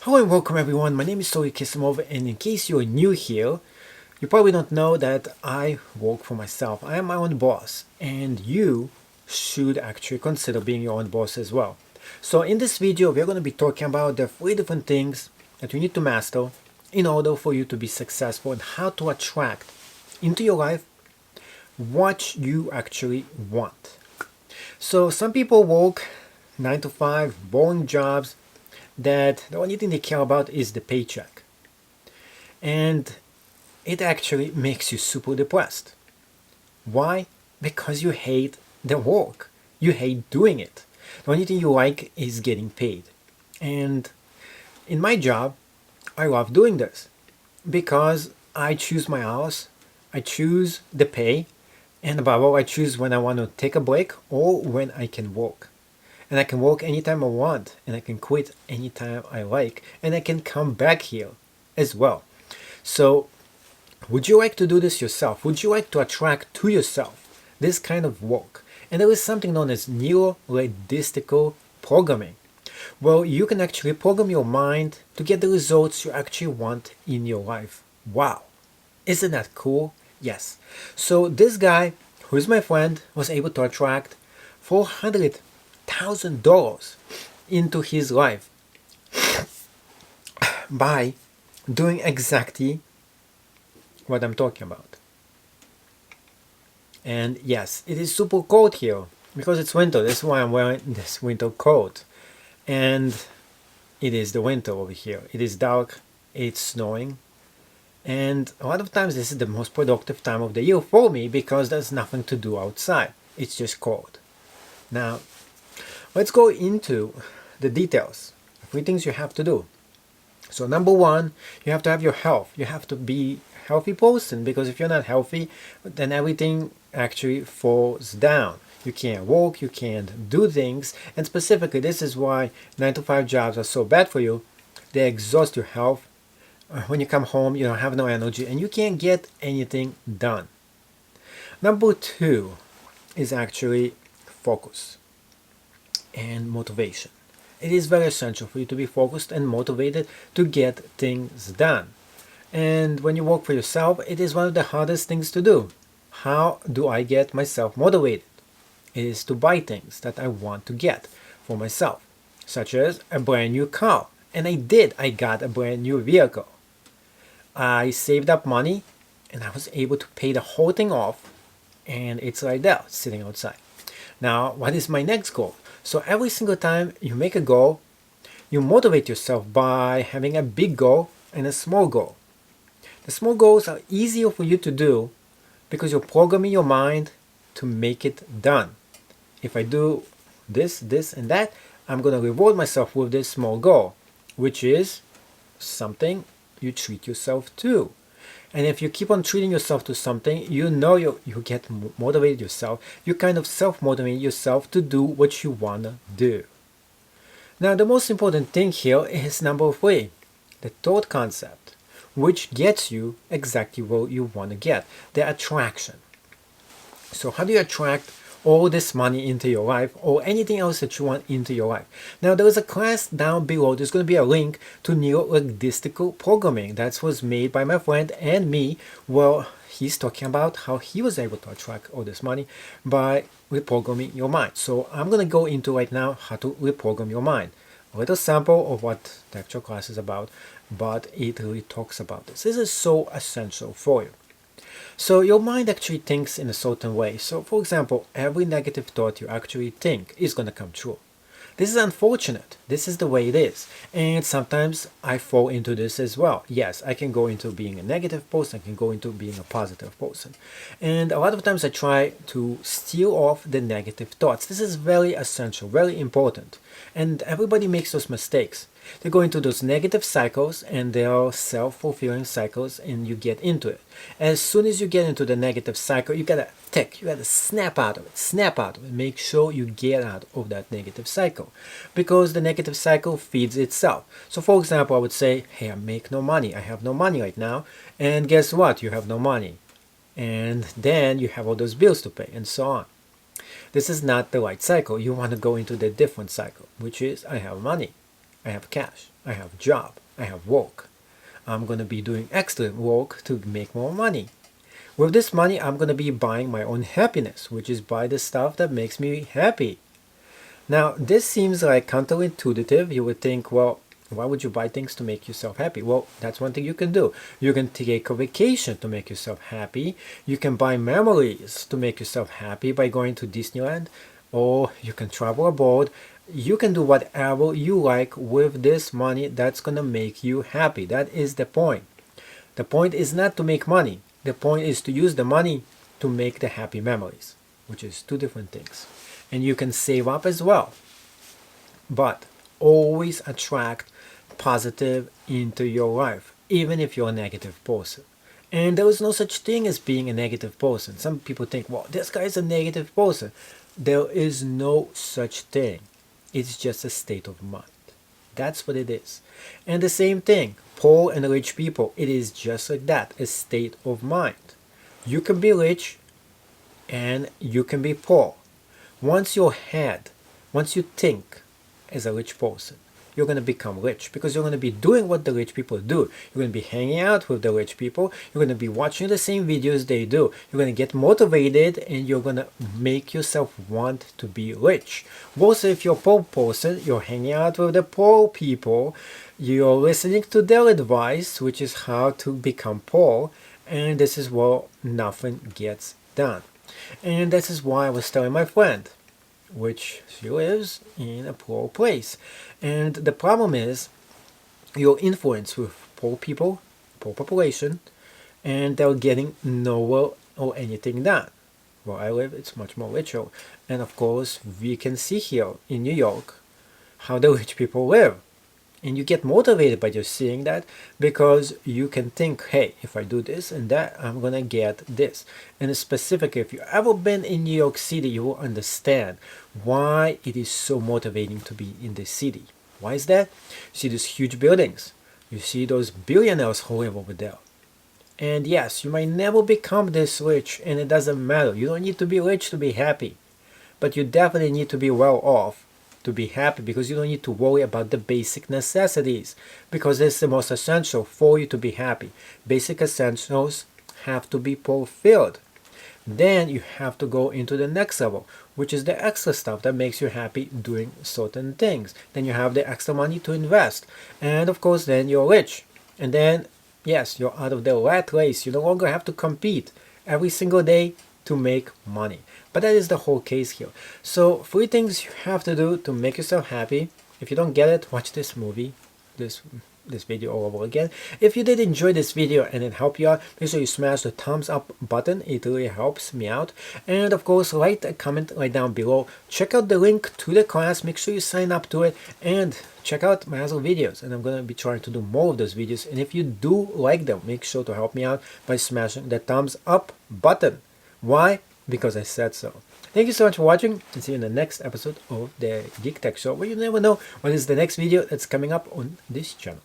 Hello and welcome everyone, my name is Tori Kisimov, and in case you're new here, you probably don't know that I work for myself. I am my own boss, and you should actually consider being your own boss as well. So in this video, we're going to be talking about the 3 different things that you need to master in order for you to be successful and how to attract into your life what you actually want. So some people work 9 to 5, boring jobs, that the only thing they care about is the paycheck. And it actually makes you super depressed. Why? Because you hate the work. You hate doing it. The only thing you like is getting paid. And in my job, I love doing this because I choose my hours, I choose the pay, and above all, I choose when I want to take a break or when I can work. And I can work anytime I want, and I can quit anytime I like, and I can come back here as well. So, would you like to do this yourself? Would you like to attract to yourself this kind of work? And there is something known as neuro-linguistical programming. Well, you can actually program your mind to get the results you actually want in your life. Wow! Isn't that cool? Yes. So this guy, who is my friend, was able to attract $400,000 into his life by doing exactly what I'm talking about. And yes, it is super cold here because it's winter. That's why I'm wearing this winter coat. And it is the winter over here. It is dark, it's snowing, and a lot of times this is the most productive time of the year for me because there's nothing to do outside. It's just cold. Now, let's go into the details. 3 things you have to do. So number 1, you have to have your health. You have to be a healthy person, because if you're not healthy, then everything actually falls down. You can't walk, you can't do things, and specifically this is why 9 to 5 jobs are so bad for you. They exhaust your health. When you come home, you don't have no energy and you can't get anything done. Number 2 is actually focus and motivation. It is very essential for you to be focused and motivated to get things done. And when you work for yourself, it is one of the hardest things to do. How do I get myself motivated? It is to buy things that I want to get for myself, such as a brand new car. And I got a brand new vehicle. I saved up money and I was able to pay the whole thing off, and it's right there sitting outside. Now, what is my next goal? So every single time you make a goal, you motivate yourself by having a big goal and a small goal. The small goals are easier for you to do because you're programming your mind to make it done. If I do this, this, and that, I'm going to reward myself with this small goal, which is something you treat yourself to. And if you keep on treating yourself to something, you know you get motivated yourself. You kind of self-motivate yourself to do what you want to do. Now, the most important thing here is number 3, the third concept, which gets you exactly where you want to get, the attraction. So how do you attract all this money into your life or anything else that you want into your life? Now, there is a class down below. There's going to be a link to neuro-linguistical programming that was made by my friend and me. Well, he's talking about how he was able to attract all this money by reprogramming your mind. So I'm going to go into right now how to reprogram your mind. A little sample of what the actual class is about, but it really talks about this. This is so essential for you. So your mind actually thinks in a certain way. So for example, every negative thought you actually think is going to come true. This is unfortunate. This is the way it is. And sometimes I fall into this as well. Yes, I can go into being a negative person. I can go into being a positive person. And a lot of times I try to steal off the negative thoughts. This is very essential, very important. And everybody makes those mistakes. They go into those negative cycles, and they are self-fulfilling cycles, and you get into it. As soon as you get into the negative cycle, you gotta snap out of it, make sure you get out of that negative cycle, because the negative cycle feeds itself. So for example, I would say, hey, I make no money, I have no money right now, and guess what, you have no money, and then you have all those bills to pay, and so on. This is not the right cycle. You want to go into the different cycle, which is I have money. I have cash, I have job, I have work. I'm going to be doing extra work to make more money. With this money, I'm going to be buying my own happiness, which is buy the stuff that makes me happy. Now, this seems like counterintuitive. You would think, well, why would you buy things to make yourself happy? Well, that's one thing you can do. You can take a vacation to make yourself happy. You can buy memories to make yourself happy by going to Disneyland, or you can travel abroad. You can do whatever you like with this money that's going to make you happy. That is the point. The point is not to make money. The point is to use the money to make the happy memories, which is two different things. And you can save up as well. But always attract positive into your life, even if you're a negative person. And there is no such thing as being a negative person. Some people think, well, this guy is a negative person. There is no such thing. It's just a state of mind. That's what it is. And the same thing, poor and rich people, it is just like that, a state of mind. You can be rich and you can be poor. Once you think as a rich person, you're going to become rich because you're going to be doing what the rich people do. You're going to be hanging out with the rich people. You're going to be watching the same videos they do. You're going to get motivated and you're going to make yourself want to be rich. Also, if you're a poor person, you're hanging out with the poor people. You're listening to their advice, which is how to become poor. And this is where nothing gets done. And this is why I was telling my friend, which she lives in a poor place. And the problem is your influence with poor people, poor population, and they're getting nowhere or anything done. Where I live, it's much more richer. And of course, we can see here in New York how the rich people live. And you get motivated by just seeing that because you can think, hey, if I do this and that, I'm going to get this. And specifically, if you've ever been in New York City, you will understand why it is so motivating to be in this city. Why is that? You see those huge buildings. You see those billionaires who live over there. And yes, you might never become this rich, and it doesn't matter. You don't need to be rich to be happy. But you definitely need to be well off to be happy, because you don't need to worry about the basic necessities, because it's the most essential for you to be happy. Basic essentials have to be fulfilled. Then you have to go into the next level, which is the extra stuff that makes you happy doing certain things. Then you have the extra money to invest, and of course then you're rich. And then yes, you're out of the rat race. You no longer have to compete every single day to make money. But that is the whole case here. So 3 things you have to do to make yourself happy. If you don't get it, watch this movie, this video all over again. If you did enjoy this video and it helped you out, make sure you smash the thumbs up button. It really helps me out. And of course, write a comment right down below. Check out the link to the class. Make sure you sign up to it and check out my other videos. And I'm going to be trying to do more of those videos. And if you do like them, make sure to help me out by smashing the thumbs up button. Why? Because I said so. Thank you so much for watching, and see you in the next episode of the Geek Tech Show, where you never know what is the next video that's coming up on this channel.